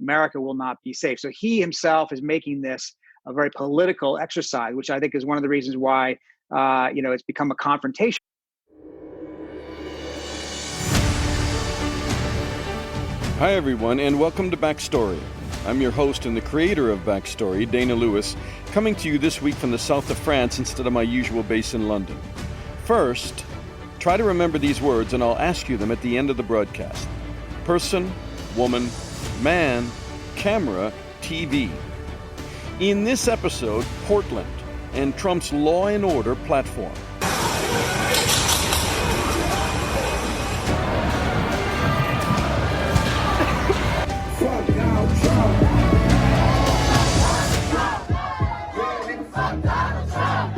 America will not be safe. So he himself is making this a very political exercise, which I think is one of the reasons why, it's become a confrontation. Hi, everyone, and welcome to Backstory. I'm your host and the creator of Backstory, Dana Lewis, coming to you this week from the south of France instead of my usual base in London. First, try to remember these words, and I'll ask you them at the end of the broadcast. Person, woman, man, camera, TV. In this episode, Portland and Trump's law and order platform.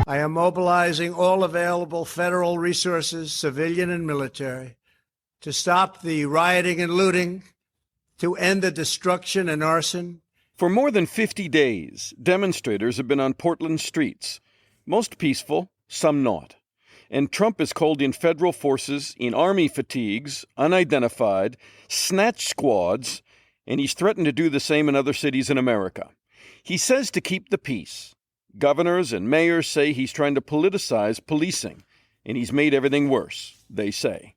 I am mobilizing all available federal resources, civilian and military, to stop the rioting and looting, to end the destruction and arson. For more than 50 days, demonstrators have been on Portland streets, most peaceful, some not. And Trump has called in federal forces in army fatigues, unidentified, snatch squads, and he's threatened to do the same in other cities in America. He says to keep the peace. Governors and mayors say he's trying to politicize policing, and he's made everything worse, they say.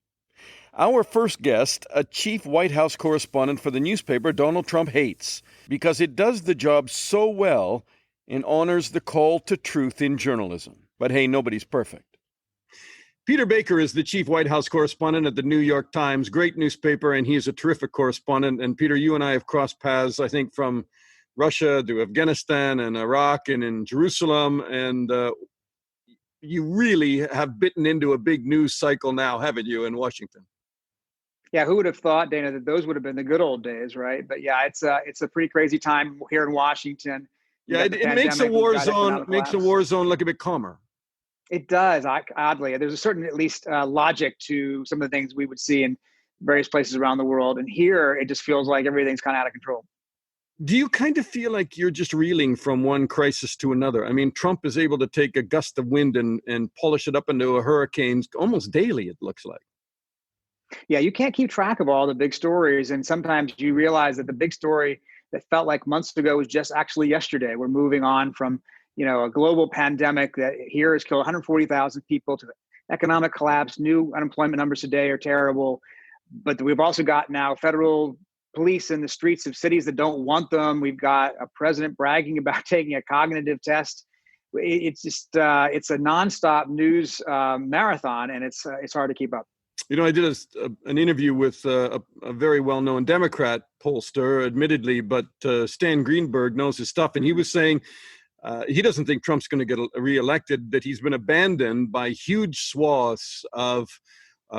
Our first guest, a chief White House correspondent for the newspaper Donald Trump hates, because it does the job so well and honors the call to truth in journalism. But hey, nobody's perfect. Peter Baker is the chief White House correspondent at the New York Times, great newspaper, and he is a terrific correspondent. And Peter, you and I have crossed paths, I think, from Russia to Afghanistan and Iraq and in Jerusalem. And you really have bitten into a big news cycle now, haven't you, in Washington? Yeah, who would have thought, Dana, that those would have been the good old days, right? But yeah, it's a pretty crazy time here in Washington. Yeah, it makes a war zone look a bit calmer. It does, oddly. There's a certain, at least, logic to some of the things we would see in various places around the world. And here, it just feels like everything's kind of out of control. Do you kind of feel like you're just reeling from one crisis to another? I mean, Trump is able to take a gust of wind and polish it up into a hurricane almost daily, it looks like. Yeah, you can't keep track of all the big stories. And sometimes you realize that the big story that felt like months ago was just actually yesterday. We're moving on from, a global pandemic that here has killed 140,000 people to economic collapse. New unemployment numbers today are terrible. But we've also got now federal police in the streets of cities that don't want them. We've got a president bragging about taking a cognitive test. It's just, it's a nonstop news marathon, and it's hard to keep up. I did an interview with a very well-known Democrat pollster, admittedly, but Stan Greenberg knows his stuff. And he was saying he doesn't think Trump's going to get reelected, that he's been abandoned by huge swaths of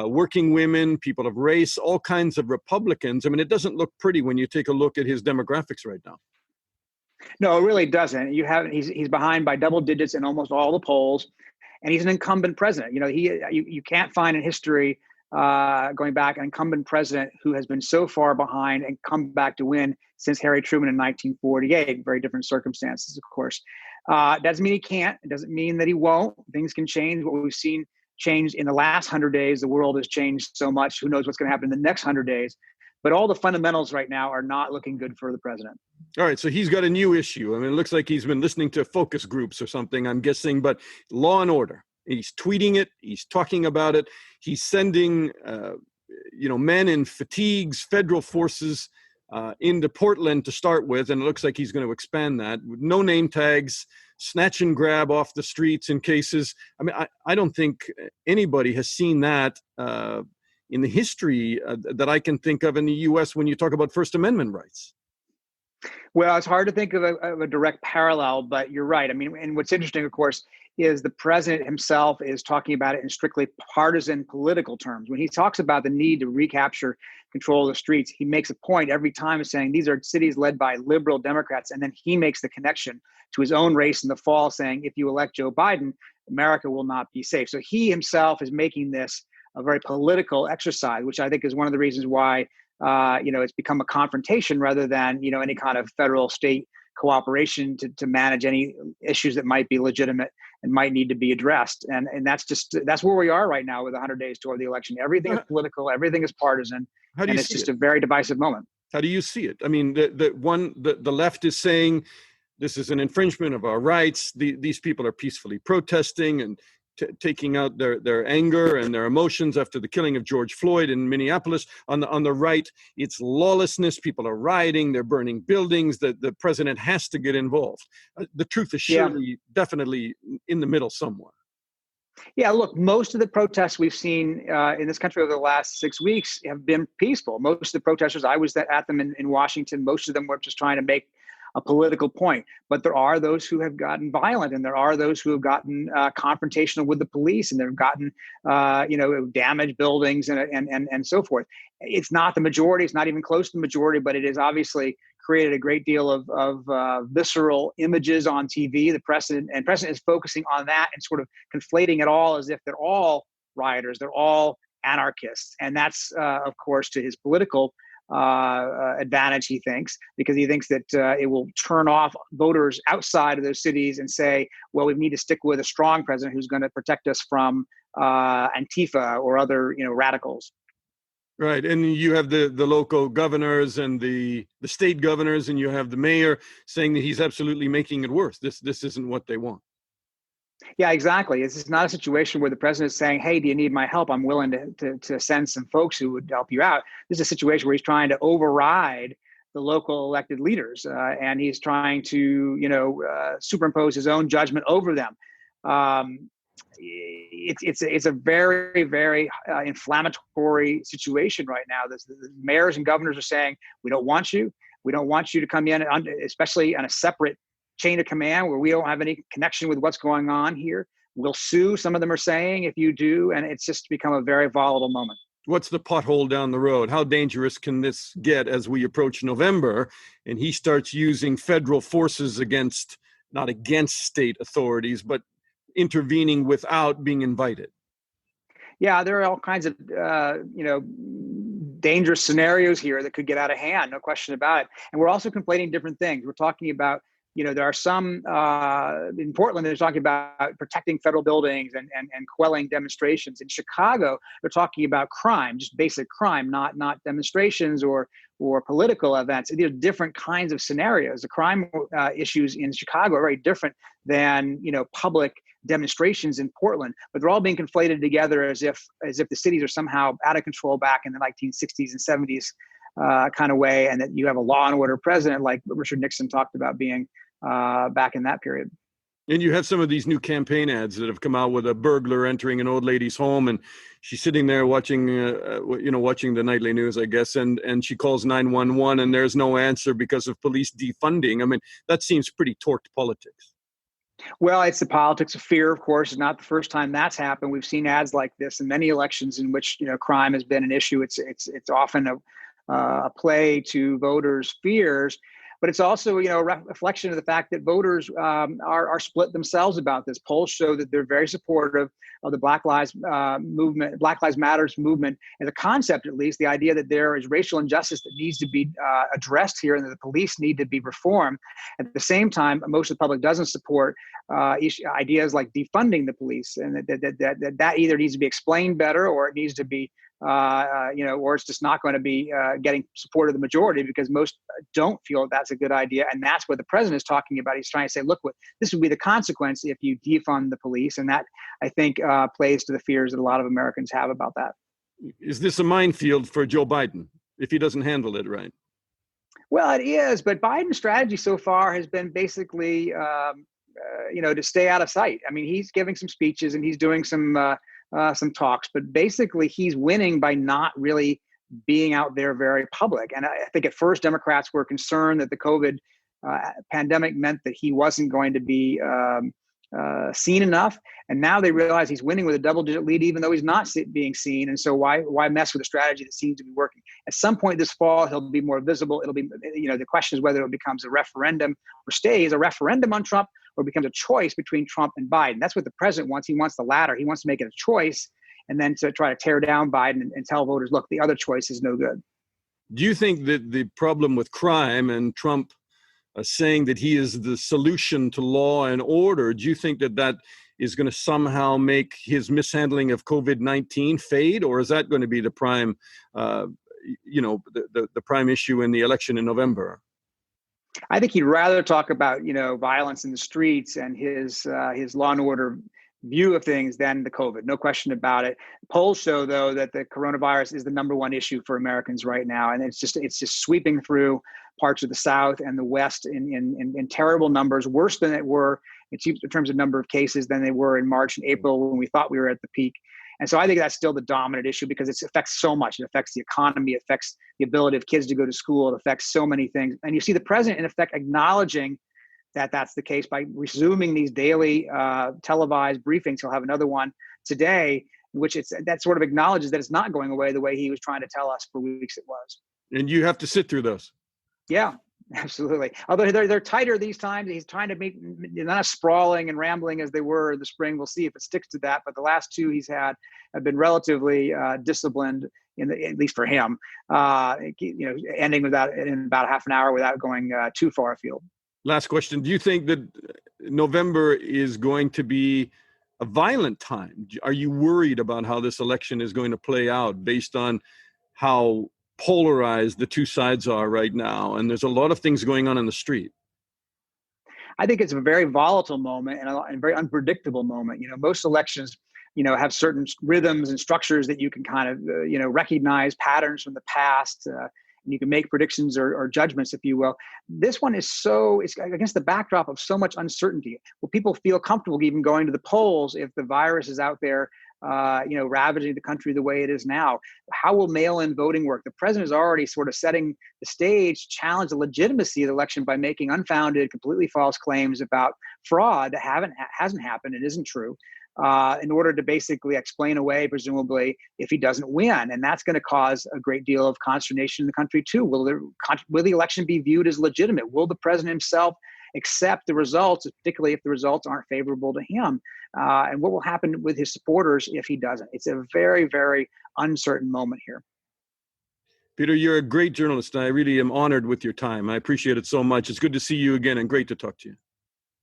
working women, people of race, all kinds of Republicans. I mean, it doesn't look pretty when you take a look at his demographics right now. No, it really doesn't. He's behind by double digits in almost all the polls, and he's an incumbent president. You can't find in history going back an incumbent president who has been so far behind and come back to win since Harry Truman in 1948. Very different circumstances, of course. Doesn't mean he can't. It doesn't mean that he won't. Things can change. What we've seen change in the last 100 days, the world has changed so much. Who knows what's going to happen in the next 100 days? But all the fundamentals right now are not looking good for the president. All right, so he's got a new issue. I mean, it looks like he's been listening to focus groups or something, I'm guessing, but law and order. He's tweeting it. He's talking about it. He's sending, men in fatigues, federal forces into Portland to start with, and it looks like he's going to expand that with no name tags, snatch and grab off the streets in cases. I mean, I don't think anybody has seen that in the history that I can think of in the U.S. when you talk about First Amendment rights. Well, it's hard to think of a direct parallel, but you're right. I mean, and what's interesting, of course, is the president himself is talking about it in strictly partisan political terms. When he talks about the need to recapture control of the streets, he makes a point every time of saying these are cities led by liberal Democrats. And then he makes the connection to his own race in the fall, saying, if you elect Joe Biden, America will not be safe. So he himself is making this a very political exercise, which I think is one of the reasons why it's become a confrontation rather than, any kind of federal state cooperation to manage any issues that might be legitimate and might need to be addressed. And that's where we are right now with 100 days toward the election. Everything is political, everything is partisan, and it's just a very divisive moment. How do you see it? I mean, the left is saying this is an infringement of our rights. These people are peacefully protesting and taking out their anger and their emotions after the killing of George Floyd in Minneapolis. On the right, it's lawlessness. People are rioting. They're burning buildings. The president has to get involved. The truth is surely, definitely in the middle somewhere. Yeah, look, most of the protests we've seen in this country over the last 6 weeks have been peaceful. Most of the protesters, I was at them in Washington, most of them were just trying to make a political point. But there are those who have gotten violent, and there are those who have gotten confrontational with the police, and they've gotten, damaged buildings and so forth. It's not the majority. It's not even close to the majority, but it has obviously created a great deal of visceral images on TV. The president is focusing on that and sort of conflating it all as if they're all rioters, they're all anarchists. And that's, of course, to his political advantage, he thinks, because he thinks that it will turn off voters outside of those cities and say, well, we need to stick with a strong president who's going to protect us from Antifa or other, radicals. Right. And you have the local governors and the state governors, and you have the mayor saying that he's absolutely making it worse. This isn't what they want. Yeah, exactly. This is not a situation where the president is saying, hey, do you need my help? I'm willing to send some folks who would help you out. This is a situation where he's trying to override the local elected leaders, and he's trying to, superimpose his own judgment over them. It's a very, very inflammatory situation right now. The mayors and governors are saying, we don't want you. We don't want you to come in, especially on a separate chain of command where we don't have any connection with what's going on here. We'll sue, some of them are saying, if you do. And it's just become a very volatile moment. What's the pothole down the road? How dangerous can this get as we approach November and he starts using federal forces not against state authorities, but intervening without being invited? Yeah, there are all kinds of, dangerous scenarios here that could get out of hand, no question about it. And we're also conflating different things. We're talking about, there are some in Portland, they're talking about protecting federal buildings and quelling demonstrations. In Chicago, they're talking about crime, just basic crime, not demonstrations or political events. These are different kinds of scenarios. The crime issues in Chicago are very different than, public demonstrations in Portland, but they're all being conflated together as if the cities are somehow out of control back in the 1960s and 70s kind of way, and that you have a law and order president like Richard Nixon talked about being back in that period. And you have some of these new campaign ads that have come out with a burglar entering an old lady's home, and she's sitting there watching the nightly news, I guess, and she calls 911, and there's no answer because of police defunding. I mean, that seems pretty torqued politics. Well, it's the politics of fear, of course. It's not the first time that's happened. We've seen ads like this in many elections in which crime has been an issue. It's often a play to voters' fears. But it's also, a reflection of the fact that voters are split themselves about this. Polls show that they're very supportive of the Black Lives Matters movement as a concept, at least, the idea that there is racial injustice that needs to be addressed here and that the police need to be reformed. At the same time, most of the public doesn't support ideas like defunding the police, and that either needs to be explained better or it needs to be or it's just not going to be getting support of the majority because most don't feel that's a good idea. And that's what the president is talking about. He's trying to say, look, this would be the consequence if you defund the police. And that, I think, plays to the fears that a lot of Americans have about that. Is this a minefield for Joe Biden if he doesn't handle it right? Well, it is. But Biden's strategy so far has been basically, to stay out of sight. I mean, he's giving some speeches and he's doing some talks, but basically he's winning by not really being out there very public. And I think at first Democrats were concerned that the COVID pandemic meant that he wasn't going to be seen enough. And now they realize he's winning with a double-digit lead, even though he's not being seen. And so why mess with a strategy that seems to be working? At some point this fall, he'll be more visible. It'll be, the question is whether it becomes a referendum or stays a referendum on Trump or becomes a choice between Trump and Biden. That's what the president wants. He wants the latter. He wants to make it a choice and then to try to tear down Biden and tell voters, look, the other choice is no good. Do you think that the problem with crime and Trump saying that he is the solution to law and order, do you think that is going to somehow make his mishandling of COVID-19 fade, or is that going to be the prime, the prime issue in the election in November? I think he'd rather talk about, violence in the streets and his law and order view of things than the COVID. No question about it. Polls show, though, that the coronavirus is the number one issue for Americans right now, and it's just sweeping through parts of the South and the West in terrible numbers, worse than it were in terms of number of cases than they were in March and April when we thought we were at the peak. And so I think that's still the dominant issue because it affects so much. It affects the economy, it affects the ability of kids to go to school, it affects so many things. And you see the president, in effect, acknowledging that that's the case by resuming these daily televised briefings. He'll have another one today, that sort of acknowledges that it's not going away the way he was trying to tell us for weeks it was. And you have to sit through those. Yeah, absolutely. Although they're tighter these times. He's trying to make not as sprawling and rambling as they were in the spring. We'll see if it sticks to that. But the last two he's had have been relatively disciplined, at least for him. Ending in about half an hour without going too far afield. Last question. Do you think that November is going to be a violent time? Are you worried about how this election is going to play out based on how polarized the two sides are right now? And there's a lot of things going on in the street. I think it's a very volatile moment and a very unpredictable moment. Most elections, have certain rhythms and structures that you can kind of, recognize patterns from the past. And you can make predictions or judgments, if you will. This one it's against the backdrop of so much uncertainty. Will people feel comfortable even going to the polls if the virus is out there, ravaging the country the way it is now? How will mail-in voting work? The president is already sort of setting the stage, challenge the legitimacy of the election by making unfounded, completely false claims about fraud that hasn't happened and isn't true. In order to basically explain away, presumably, if he doesn't win. And that's going to cause a great deal of consternation in the country, too. Will the election be viewed as legitimate? Will the president himself accept the results, particularly if the results aren't favorable to him? And what will happen with his supporters if he doesn't? It's a very, very uncertain moment here. Peter, you're a great journalist, and I really am honored with your time. I appreciate it so much. It's good to see you again and great to talk to you.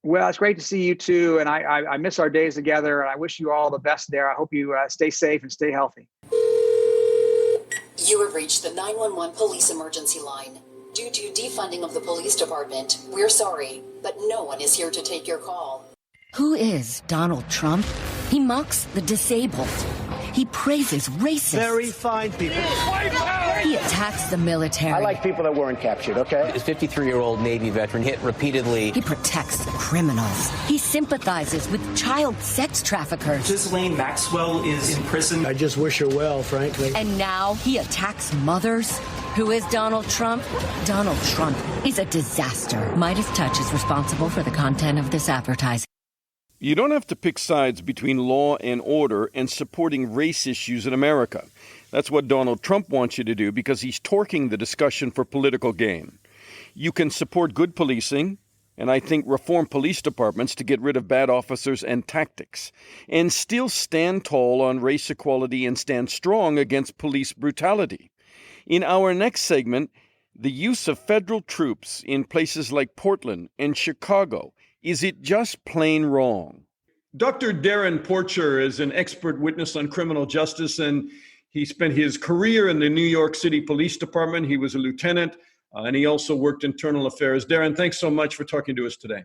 Well, it's great to see you too, and I miss our days together, and I wish you all the best there. I hope you stay safe and stay healthy. You have reached the 911 police emergency line. Due to defunding of the police department, we're sorry, but no one is here to take your call. Who is Donald Trump? He mocks the disabled. He praises racists. Very fine people. He attacks the military. I like people that weren't captured, okay? This 53-year-old Navy veteran hit repeatedly. He protects criminals. He sympathizes with child sex traffickers. Ghislaine Maxwell is in prison. I just wish her well, frankly. And now he attacks mothers. Who is Donald Trump? Donald Trump is a disaster. Midas Touch is responsible for the content of this advertising. You don't have to pick sides between law and order and supporting race issues in America. That's what Donald Trump wants you to do because he's torquing the discussion for political gain. You can support good policing, and I think reform police departments to get rid of bad officers and tactics, and still stand tall on race equality and stand strong against police brutality. In our next segment, the use of federal troops in places like Portland and Chicago. Is it just plain wrong? Dr. Darrin Porter is an expert witness on criminal justice, and he spent his career in the New York City Police Department. He was a lieutenant, and he also worked internal affairs. Darrin, thanks so much for talking to us today.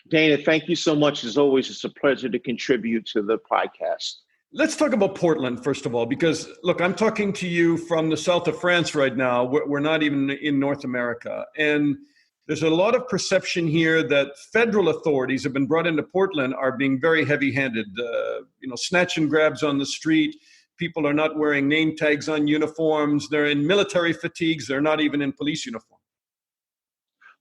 Dana, thank you so much. As always, it's a pleasure to contribute to the podcast. Let's talk about Portland, first of all, because, look, I'm talking to you from the south of France right now. We're not even in North America. And there's a lot of perception here that federal authorities have been brought into Portland are being very heavy-handed. Snatch and grabs on the street. People are not wearing name tags on uniforms. They're in military fatigues. They're not even in police uniform.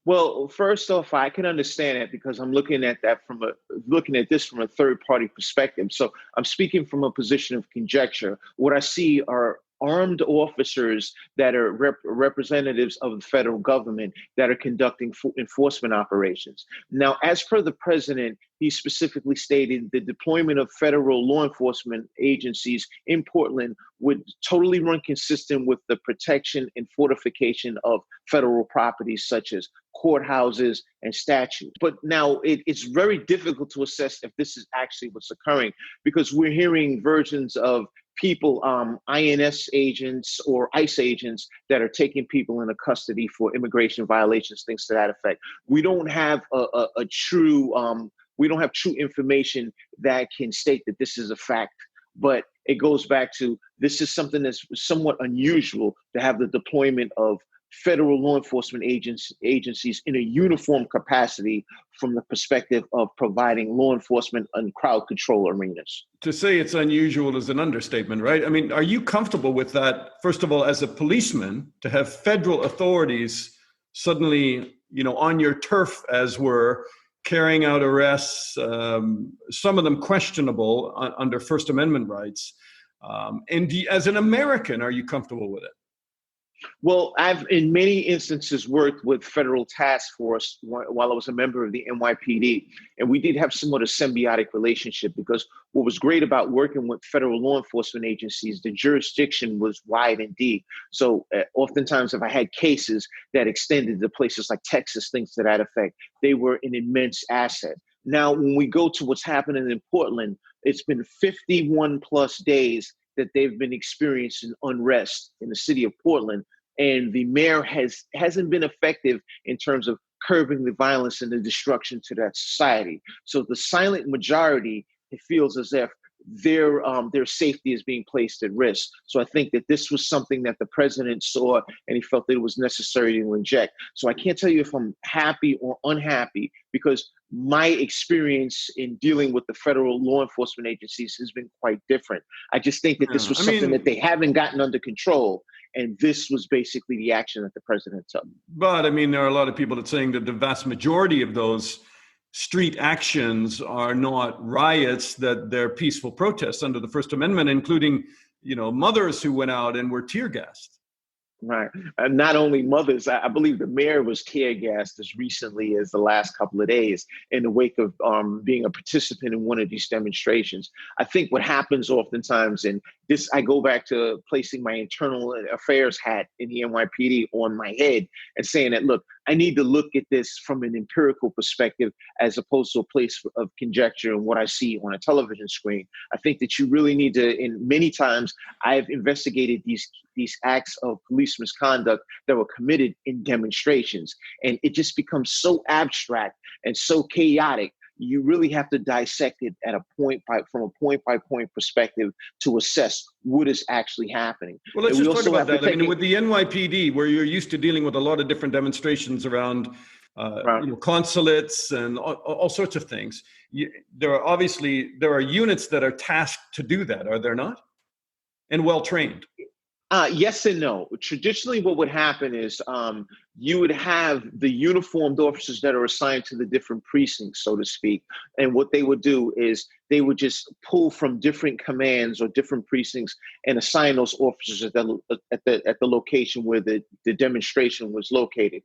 Well, first off, I can understand it because I'm looking at this from a third-party perspective. So I'm speaking from a position of conjecture. What I see are armed officers that are representatives of the federal government that are conducting enforcement operations. Now, as per the president, he specifically stated the deployment of federal law enforcement agencies in Portland would totally run consistent with the protection and fortification of federal properties such as courthouses and statues. But now it's very difficult to assess if this is actually what's occurring because we're hearing versions of people, INS agents or ICE agents that are taking people into custody for immigration violations, things to that effect. We don't have a true, we don't have true information that can state that this is a fact. But it goes back to, this is something that's somewhat unusual to have the deployment of federal law enforcement agencies in a uniform capacity from the perspective of providing law enforcement and crowd control arenas. To say it's unusual is an understatement, right? I mean, are you comfortable with that, first of all, as a policeman, to have federal authorities suddenly, on your turf, as were, carrying out arrests, some of them questionable under First Amendment rights? And as an American, are you comfortable with it? Well, I've in many instances worked with federal task force while I was a member of the NYPD, and we did have somewhat a symbiotic relationship, because what was great about working with federal law enforcement agencies, the jurisdiction was wide and deep. So oftentimes if I had cases that extended to places like Texas, things to that effect, they were an immense asset. Now, when we go to what's happening in Portland, it's been 51 plus days that they've been experiencing unrest in the city of Portland. And the mayor hasn't been effective in terms of curbing the violence and the destruction to that society. So the silent majority, it feels as if their safety is being placed at risk. So I think that this was something that the president saw, and he felt that it was necessary to inject. So I can't tell you if I'm happy or unhappy, because my experience in dealing with the federal law enforcement agencies has been quite different. I just think that this was something that they haven't gotten under control. And this was basically the action that the president took. But I mean, there are a lot of people that are saying that the vast majority of those street actions are not riots, that they're peaceful protests under the First Amendment, including, mothers who went out and were tear gassed. Right. Not only mothers, I believe the mayor was tear gassed as recently as the last couple of days in the wake of being a participant in one of these demonstrations. I think what happens oftentimes, and this, I go back to placing my internal affairs hat in the NYPD on my head and saying that, look, I need to look at this from an empirical perspective as opposed to a place of conjecture and what I see on a television screen. I think that you really need to, and many times I've investigated these acts of police misconduct that were committed in demonstrations. And it just becomes so abstract and so chaotic. You really have to dissect it at from a point by point perspective to assess what is actually happening. Well, let's just talk about that. I mean, with the NYPD, where you're used to dealing with a lot of different demonstrations around consulates and all sorts of things, there are units that are tasked to do that, are there not? And well trained. Yes and no. Traditionally, what would happen is you would have the uniformed officers that are assigned to the different precincts, so to speak. And what they would do is they would just pull from different commands or different precincts and assign those officers at the location where the demonstration was located.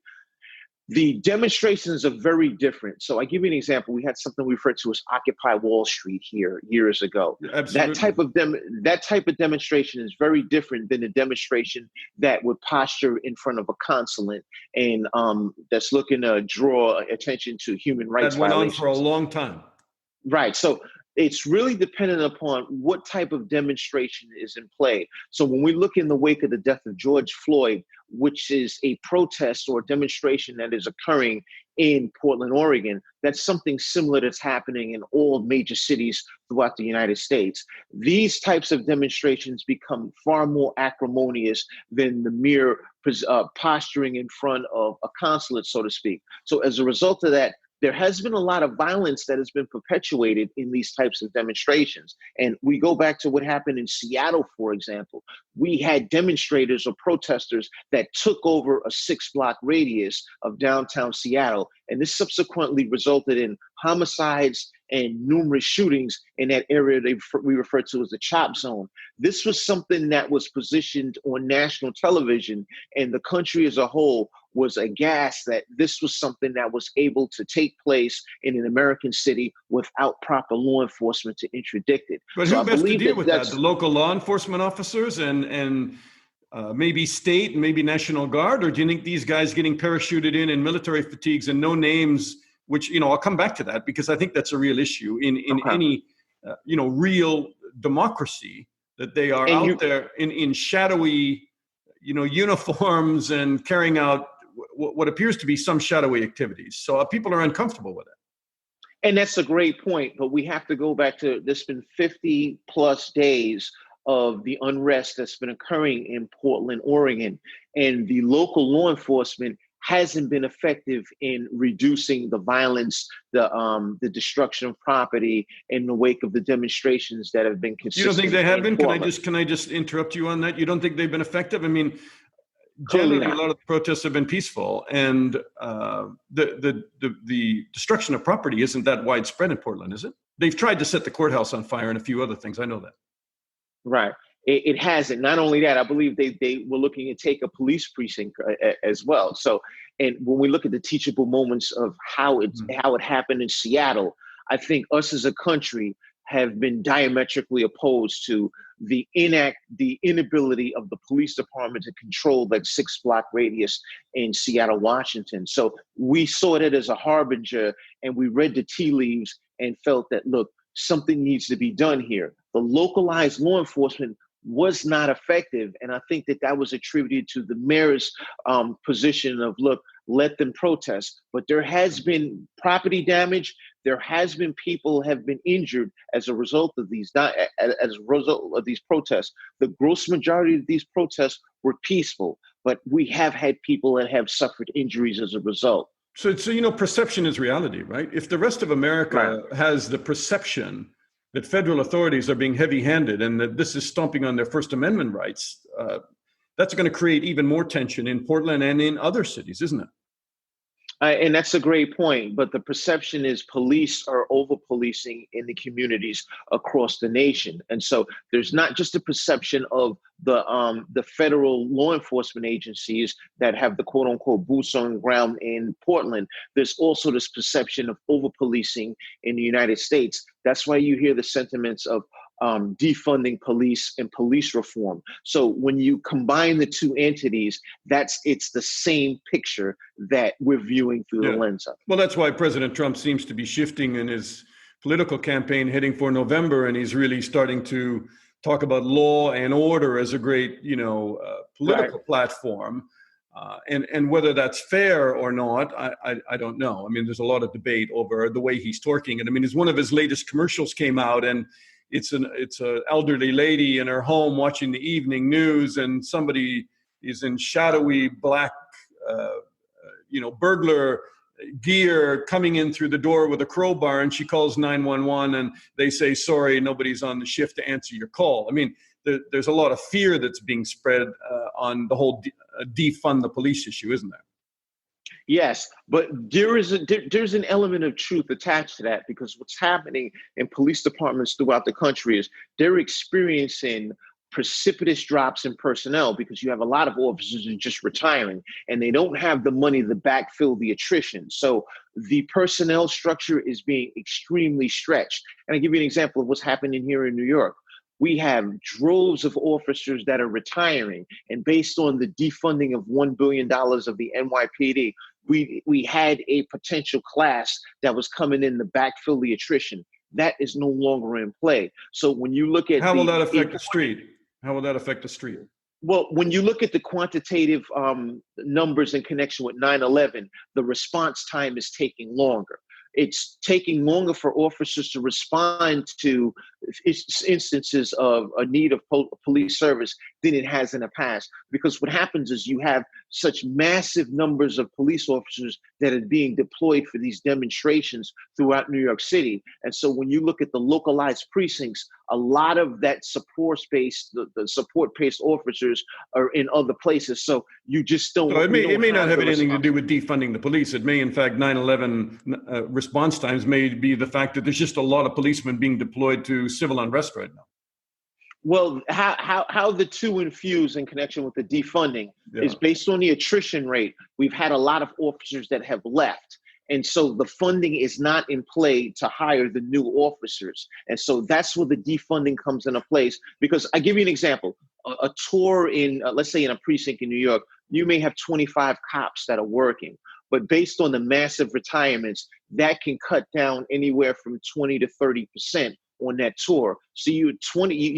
The demonstrations are very different. So I give you an example. We had something we referred to as Occupy Wall Street here years ago. Absolutely. That type of demonstration is very different than a demonstration that would posture in front of a consulate and that's looking to draw attention to human rights violations. That went on for a long time. Right. So it's really dependent upon what type of demonstration is in play. So when we look in the wake of the death of George Floyd, which is a protest or demonstration that is occurring in Portland, Oregon, that's something similar that's happening in all major cities throughout the United States. These types of demonstrations become far more acrimonious than the mere posturing in front of a consulate, so to speak. So as a result of that, there has been a lot of violence that has been perpetuated in these types of demonstrations. And we go back to what happened in Seattle, for example. We had demonstrators or protesters that took over a 6-block radius of downtown Seattle. And this subsequently resulted in homicides and numerous shootings in that area we refer to as the chop zone. This was something that was positioned on national television, and the country as a whole was aghast that this was something that was able to take place in an American city without proper law enforcement to interdict it. But who best to deal with that? The local law enforcement officers and maybe state and maybe National Guard? Or do you think these guys getting parachuted in military fatigues and no names, which, I'll come back to that because I think that's a real issue in any, real democracy, that they are And out there in shadowy, uniforms and carrying out what appears to be some shadowy activities. So people are uncomfortable with it. And that's a great point, but we have to go back to, there's been 50 plus days of the unrest that's been occurring in Portland, Oregon, and the local law enforcement hasn't been effective in reducing the violence, the destruction of property in the wake of the demonstrations that have been consistent. You don't think they have been? Portland. Can I just interrupt you on that? You don't think they've been effective? I mean, Clearly generally, not. a lot of the protests have been peaceful, and the destruction of property isn't that widespread in Portland, is it? They've tried to set the courthouse on fire and a few other things. I know that. Right. It hasn't. Not only that, I believe they were looking to take a police precinct as well. So, and when we look at the teachable moments of how it happened in Seattle, I think us as a country have been diametrically opposed to the inability of the police department to control that 6-block radius in Seattle, Washington. So we saw it as a harbinger, and we read the tea leaves and felt that, look, something needs to be done here. The localized law enforcement was not effective. And I think that was attributed to the mayor's position of, look, let them protest. But there has been property damage. There has been people have been injured as a result of these protests. The gross majority of these protests were peaceful, but we have had people that have suffered injuries as a result. So perception is reality, right? If the rest of America has the perception that federal authorities are being heavy-handed and that this is stomping on their First Amendment rights, that's going to create even more tension in Portland and in other cities, isn't it? And that's a great point. But the perception is police are over-policing in the communities across the nation. And so there's not just a perception of the federal law enforcement agencies that have the quote unquote boots on the ground in Portland. There's also this perception of over-policing in the United States. That's why you hear the sentiments of defunding police and police reform. So when you combine the two entities, it's the same picture that we're viewing through the lens of. Well, that's why President Trump seems to be shifting in his political campaign heading for November, and he's really starting to talk about law and order as a great, political platform. And whether that's fair or not, I don't know. I mean, there's a lot of debate over the way he's twerking it. I mean, one of his latest commercials came out, and it's an elderly lady in her home watching the evening news, and somebody is in shadowy black, burglar gear coming in through the door with a crowbar, and she calls 911, and they say, sorry, nobody's on the shift to answer your call. I mean, there's a lot of fear that's being spread on the whole defund the police issue, isn't there? Yes, but there's an element of truth attached to that, because what's happening in police departments throughout the country is they're experiencing precipitous drops in personnel because you have a lot of officers who are just retiring and they don't have the money to backfill the attrition. So the personnel structure is being extremely stretched. And I'll give you an example of what's happening here in New York. We have droves of officers that are retiring, and based on the defunding of $1 billion of the NYPD, we had a potential class that was coming in to backfill the attrition. That is no longer in play. So when you look at how will that affect the street? How will that affect the street? Well, when you look at the quantitative numbers in connection with 9/11, the response time is taking longer. It's taking longer for officers to respond to instances of a need of police service than it has in the past. Because what happens is you have such massive numbers of police officers that are being deployed for these demonstrations throughout New York City. And so when you look at the localized precincts, a lot of that support-based, the support-based officers are in other places. So you just don't. So it may not have anything to do with defunding the police. It may, in fact, 9/11 response times may be the fact that there's just a lot of policemen being deployed to civil unrest right now. Well, how the two infuse in connection with the defunding is based on the attrition rate. We've had a lot of officers that have left. And so the funding is not in play to hire the new officers. And so that's where the defunding comes into place. Because I give you an example, a tour in, let's say in a precinct in New York, you may have 25 cops that are working. But based on the massive retirements, that can cut down anywhere from 20 to 30% on that tour. So you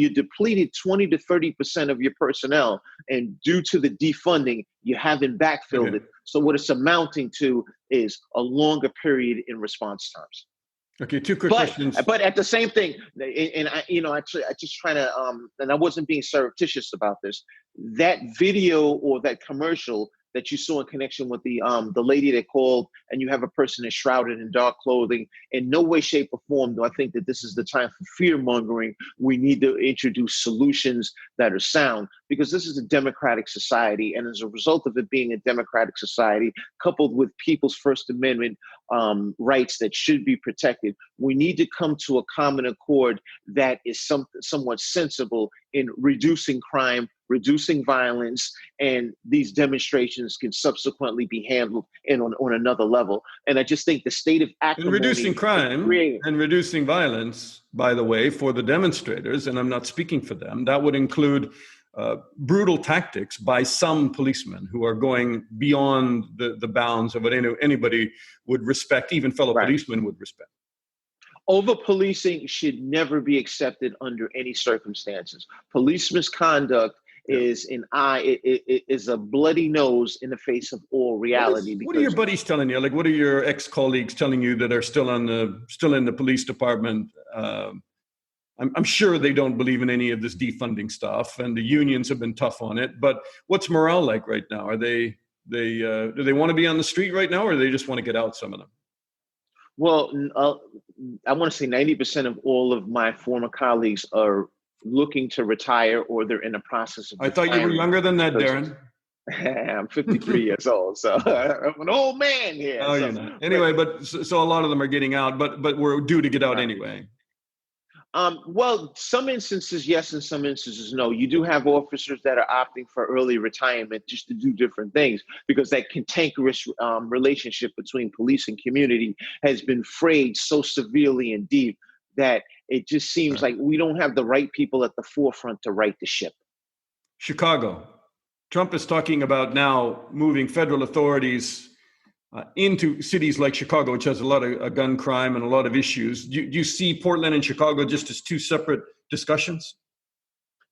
depleted 20 to 30% of your personnel, and due to the defunding, you haven't backfilled it. So what it's amounting to is a longer period in response times. Okay, two quick questions. But at the same thing, and I just trying to, and I wasn't being surreptitious about this. That video or that commercial that you saw in connection with the lady that called, and you have a person that's shrouded in dark clothing. In no way, shape, or form do I think that this is the time for fear mongering. We need to introduce solutions that are sound, because this is a democratic society, and as a result of it being a democratic society, coupled with people's First Amendment rights that should be protected, we need to come to a common accord that is somewhat sensible in reducing crime, reducing violence, and these demonstrations can subsequently be handled on another level. And I just think the state of acrimony... And reducing crime and reducing violence, by the way, for the demonstrators, and I'm not speaking for them, that would include brutal tactics by some policemen who are going beyond the bounds of what anybody would respect, even fellow policemen would respect. Over-policing should never be accepted under any circumstances. Police misconduct is a bloody nose in the face of all reality. What are your buddies telling you? Like, what are your ex-colleagues telling you that are still in the police department? I'm sure they don't believe in any of this defunding stuff, and the unions have been tough on it. But what's morale like right now? Are do they want to be on the street right now, or they just want to get out? Some of them. Well, I want to say 90% of all of my former colleagues are looking to retire, or they're in the process of retiring. I thought you were younger than that, Darrin. I'm 53 years old, so I'm an old man here. Oh, you're not. Anyway, but so a lot of them are getting out, but we're due to get out anyway. Well, some instances, yes, and some instances, no. You do have officers that are opting for early retirement just to do different things, because that cantankerous relationship between police and community has been frayed so severely and deep that it just seems like we don't have the right people at the forefront to right the ship. Chicago. Trump is talking about now moving federal authorities into cities like Chicago, which has a lot of gun crime and a lot of issues. Do you see Portland and Chicago just as two separate discussions?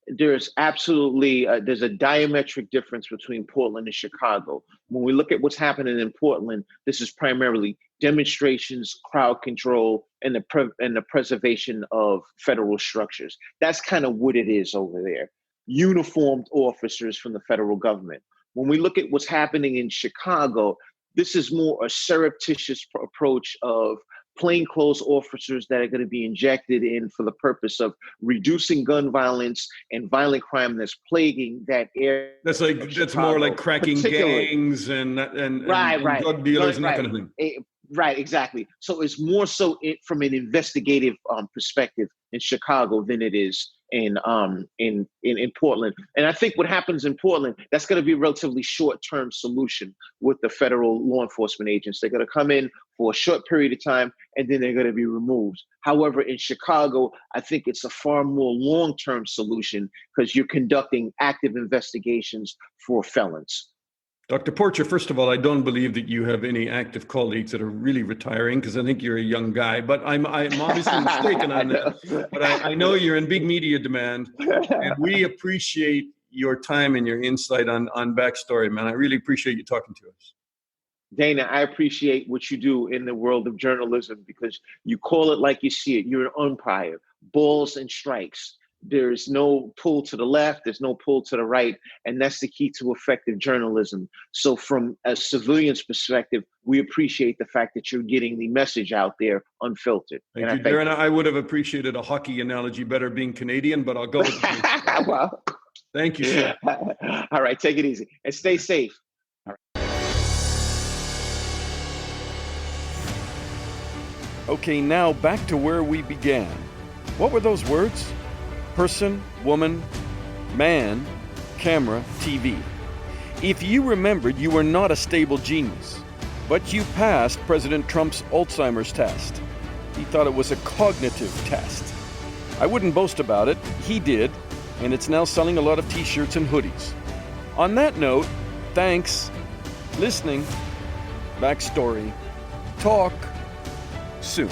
There's absolutely, there's a diametric difference between Portland and Chicago. When we look at what's happening in Portland, this is primarily demonstrations, crowd control, and the preservation of federal structures. That's kind of what it is over there. Uniformed officers from the federal government. When we look at what's happening in Chicago, this is more a surreptitious approach of plainclothes officers that are going to be injected in for the purpose of reducing gun violence and violent crime that's plaguing that area. That's more like cracking gangs and drug dealers and that kind of thing. Right, exactly. So it's more so from an investigative perspective in Chicago than it is in Portland. And I think what happens in Portland, that's going to be a relatively short-term solution with the federal law enforcement agents. They're going to come in for a short period of time, and then they're going to be removed. However, in Chicago, I think it's a far more long-term solution because you're conducting active investigations for felons. Dr. Porter, first of all, I don't believe that you have any active colleagues that are really retiring, because I think you're a young guy, but I'm obviously mistaken on that. But I know you're in big media demand, and we appreciate your time and your insight on Backstory, man. I really appreciate you talking to us. Dana, I appreciate what you do in the world of journalism, because you call it like you see it. You're an umpire, balls and strikes. There's no pull to the left, there's no pull to the right, and that's the key to effective journalism. So from a civilian's perspective, we appreciate the fact that you're getting the message out there unfiltered. Thank you, Darrin. I would have appreciated a hockey analogy better being Canadian, but I'll go with you. Well, thank you, sir. All right, take it easy and stay safe. Okay, now back to where we began. What were those words? Person, woman, man, camera, TV. If you remembered, you were not a stable genius, but you passed President Trump's Alzheimer's test. He thought it was a cognitive test. I wouldn't boast about it. He did, and it's now selling a lot of t-shirts and hoodies. On that note, thanks. Listening. Backstory. Talk soon.